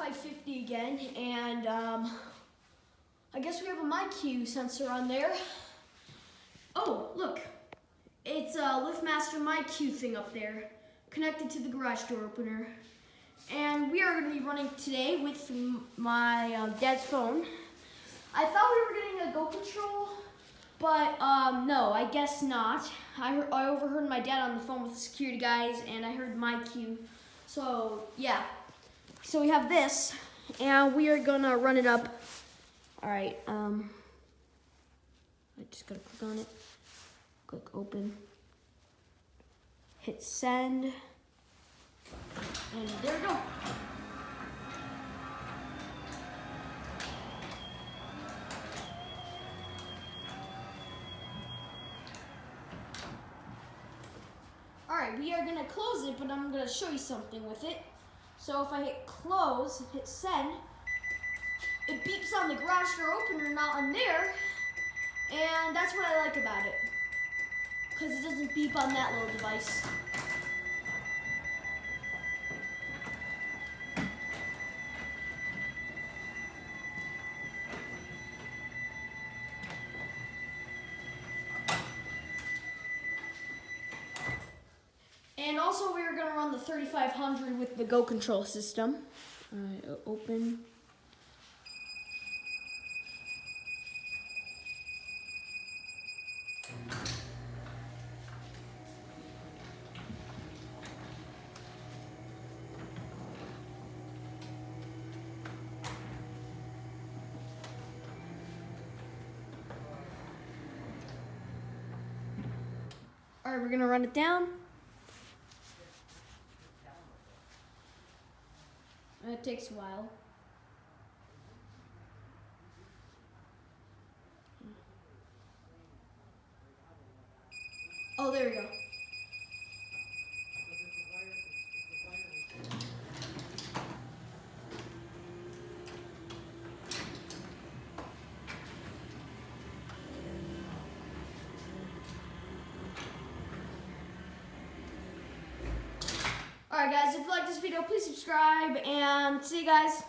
550 again, and I guess we have a My-Q sensor on there. Oh, look, it's a LiftMaster My-Q thing up there, connected to the garage door opener. And we are going to be running today with my dad's phone. I thought we were getting a Go Control, but no, I guess not. I overheard my dad on the phone with the security guys, and I heard My-Q. So yeah, so we have this, and we are gonna run it up. All right, I just gotta click on it. Click open. Hit send, and there we go. Alright, we are going to close it, but I'm going to show you something with it. So if I hit close, hit send, it beeps on the garage door opener, not on there. And that's what I like about it, because it doesn't beep on that little device. And also we were going to run the 3500 with the Go Control system. Alright, open. Alright, we're going to run it down. It takes a while. Oh, there we go. Alright guys, if you like this video, please subscribe, and see you guys.